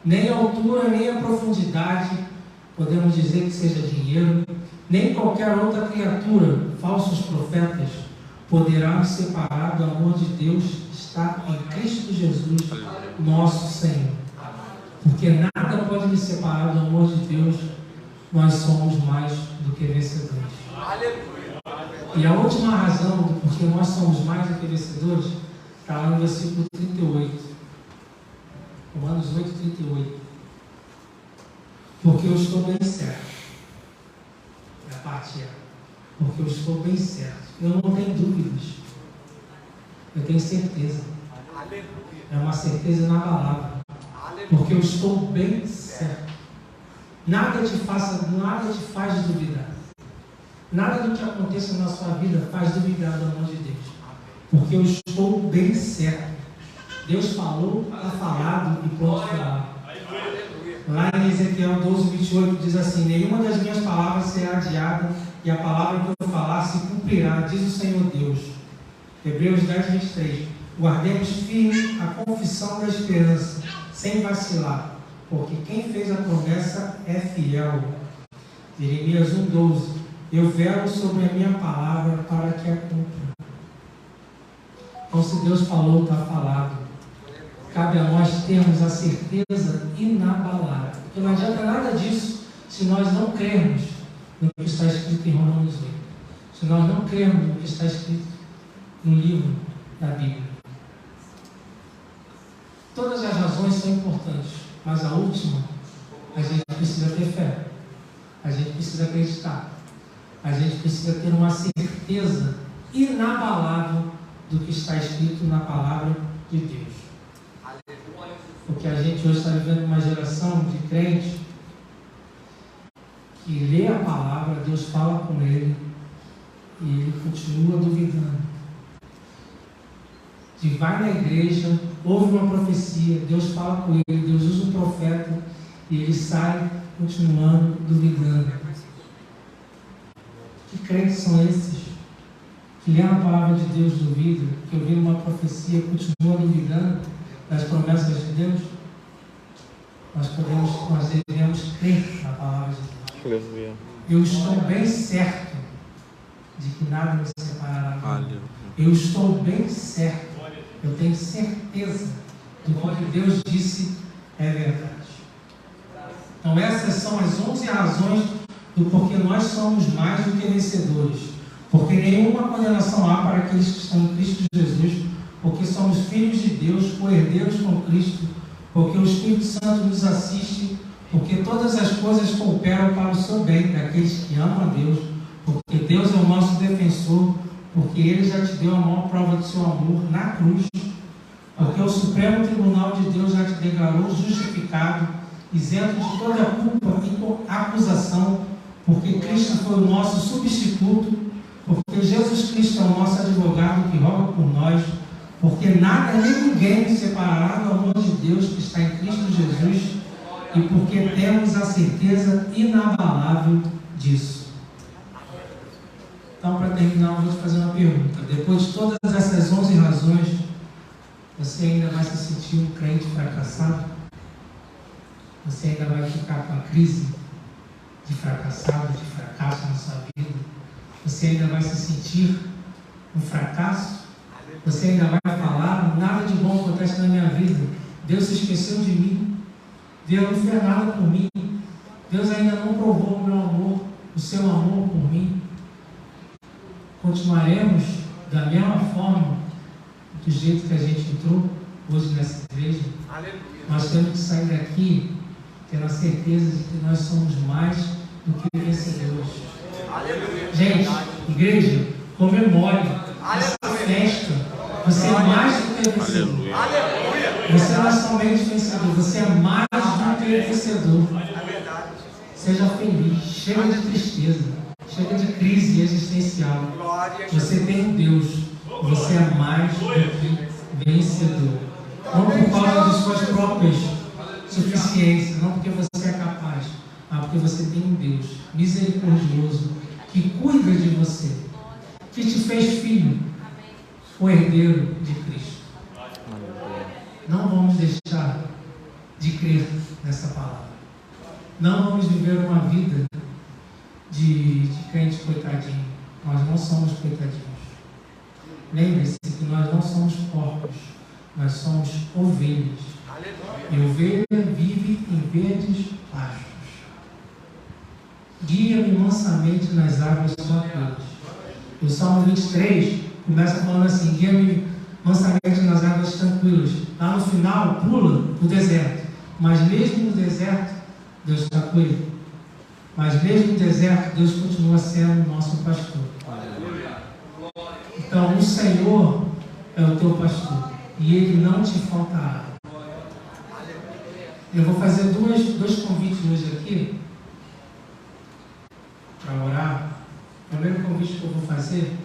nem a altura, nem a profundidade, podemos dizer que seja dinheiro, nem qualquer outra criatura, falsos profetas, poderá nos separar do amor de Deus que está em Cristo Jesus, nosso Senhor. Porque nada pode nos separar do amor de Deus, nós somos mais do que vencedores. E a última razão do porquê nós somos mais do que vencedores está lá no versículo 38. Romanos 8:38. Porque eu estou bem certo. É a parte porque eu estou bem certo. Eu não tenho dúvidas. Eu tenho certeza. É uma certeza inabalável. Porque eu estou bem certo. Nada te faz duvidar. Nada do que aconteça na sua vida faz duvidar do amor de Deus. Porque eu estou bem certo. Deus falou, está falado e pronto falar. Lá em Ezequiel 12:28 diz assim: nenhuma das minhas palavras será adiada, e a palavra que eu falar se cumprirá, diz o Senhor Deus. Hebreus 10:23. Guardemos firme a confissão da esperança, sem vacilar, porque quem fez a promessa é fiel. Jeremias 1:12. Eu velo sobre a minha palavra para que a cumpra. Então, se Deus falou, está falado. Cabe a nós termos a certeza inabalável. Porque não adianta nada disso se nós não crermos no que está escrito em Romanos 8. Se nós não crermos no que está escrito no livro da Bíblia. Todas as razões são importantes, mas a última, a gente precisa ter fé. A gente precisa acreditar. A gente precisa ter uma certeza inabalável do que está escrito na palavra de Deus. Porque a gente hoje está vivendo uma geração de crentes que lê a palavra, Deus fala com ele e ele continua duvidando. Que vai na igreja, ouve uma profecia, Deus fala com ele, Deus usa um profeta e ele sai continuando duvidando. Que crentes são esses? Que que lendo a palavra de Deus duvida, que ouvindo uma profecia continua duvidando das promessas de Deus? Nós devemos crer na palavra de Deus. Aleluia. Eu estou bem certo de que nada me separará do amor. Eu estou bem certo. Eu tenho certeza do que Deus disse é verdade. Então essas são as 11 razões do porquê nós somos mais do que vencedores. Porque nenhuma condenação há para aqueles que estão em Cristo Jesus, porque somos filhos de Deus, co-herdeiros com Cristo, porque o Espírito Santo nos assiste, porque todas as coisas cooperam para o seu bem daqueles que amam a Deus, porque Deus é o nosso defensor, porque Ele já te deu a maior prova do seu amor na cruz, porque o Supremo Tribunal de Deus já te declarou justificado, isento de toda culpa e acusação, porque Cristo foi o nosso substituto, porque Jesus Cristo é o nosso advogado que roga por nós, porque nada nem ninguém nos separará do amor de Deus que está em Cristo Jesus, e porque temos a certeza inabalável disso. Então, para terminar, eu vou te fazer uma pergunta. Depois de todas essas 11 razões, você ainda vai se sentir um crente fracassado? Você ainda vai ficar com a crise de fracassado, de fracasso na sua vida? Você ainda vai se sentir um fracasso? Você ainda vai falar, nada de bom acontece na minha vida, Deus se esqueceu de mim, Deus não fez nada por mim, Deus ainda não provou o meu amor, o seu amor por mim? Continuaremos da mesma forma, do jeito que a gente entrou hoje nessa igreja? Aleluia. Nós temos que sair daqui tendo a certeza de que nós somos mais do que vencedores. Aleluia. Gente, igreja, comemore essa festa. Você é mais do que vencedor. Aleluia. Você não é somente vencedor, você é mais do que vencedor. É verdade. Seja feliz, chega de tristeza, chega de crise existencial. Glória a Você tem um Deus, você é mais do que vencedor. Não por causa de suas próprias suficiências, não porque você é capaz, mas porque você tem um Deus misericordioso que cuida de você, que te fez filho, o herdeiro de Cristo. Não vamos deixar de crer nessa palavra. Não vamos viver uma vida de crente coitadinho. Nós não somos coitadinhos. Lembre-se que nós não somos porcos, nós somos ovelhas. E ovelha vive em verdes pastos. Guia-me mansamente nas águas tranquilas. O Salmo 23 começa falando assim: guia-me mansamente nas águas tranquilas. Lá no final, pula o deserto. Mas mesmo no deserto, Deus está com ele. Mas mesmo no deserto, Deus continua sendo o nosso pastor. Então, o Senhor é o teu pastor. E Ele não te faltará. Eu vou fazer dois convites hoje aqui para orar. O primeiro convite que eu vou fazer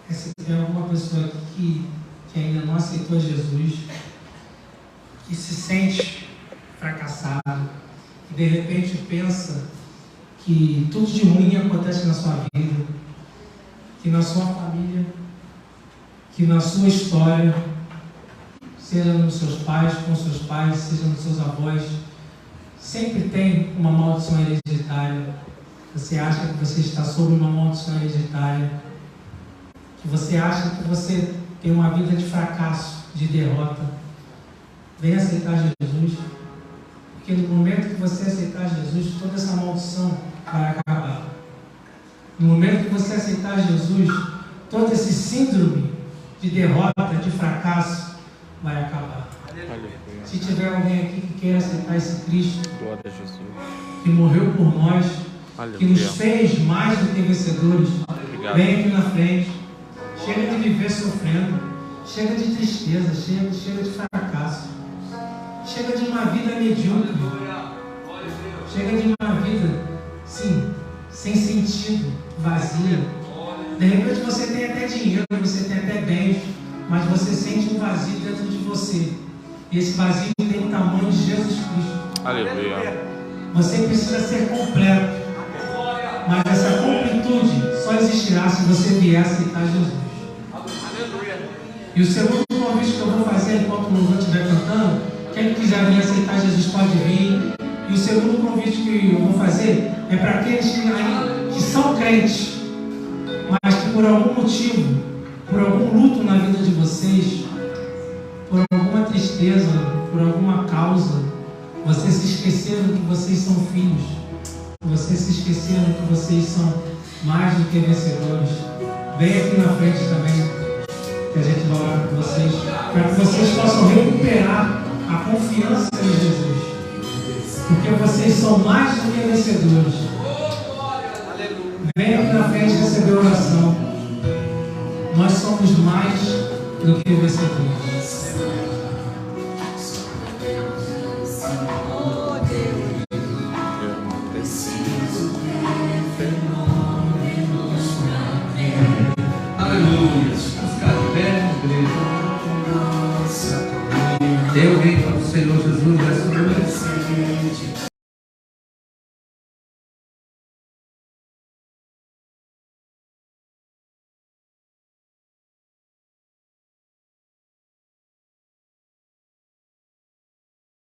é se tem alguma pessoa aqui que ainda não aceitou Jesus, que se sente fracassado, que de repente pensa que tudo de ruim acontece na sua vida, que na sua família, que na sua história, seja nos seus pais, com seus pais, seja nos seus avós, sempre tem uma maldição hereditária. Você acha que você está sob uma maldição hereditária, que você acha que você tem uma vida de fracasso, de derrota. Venha aceitar Jesus, porque no momento que você aceitar Jesus, toda essa maldição vai acabar. No momento que você aceitar Jesus, todo esse síndrome de derrota, de fracasso, vai acabar. Se tiver alguém aqui que queira aceitar esse Cristo, que morreu por nós, que nos fez mais do que vencedores, vem aqui na frente. Chega de viver sofrendo, chega de tristeza, chega de fracasso, chega de uma vida medíocre, chega de uma vida, sim, sem sentido, vazia. De repente você tem até dinheiro, você tem até bens, mas você sente um vazio dentro de você. E esse vazio tem o tamanho de Jesus Cristo. Aleluia. Você precisa ser completo, mas essa completude só só existirá se você vier aceitar Jesus. E o segundo convite que eu vou fazer enquanto o louvor estiver cantando, quem quiser vir aceitar Jesus pode vir. E o segundo convite que eu vou fazer é para aqueles que são crentes, mas que por algum motivo, por algum luto na vida de vocês, por alguma tristeza, por alguma causa, vocês se esqueceram que vocês são filhos, vocês se esqueceram que vocês são mais do que vencedores. Vem aqui na frente também, que a gente vai orar por vocês, para que vocês possam recuperar a confiança em Jesus, porque vocês são mais do que vencedores. Vem aqui na frente receber oração. Nós somos mais do que vencedores. Aleluia. Ficar de pé, igreja. Tem alguém para o Senhor Jesus nessa noite?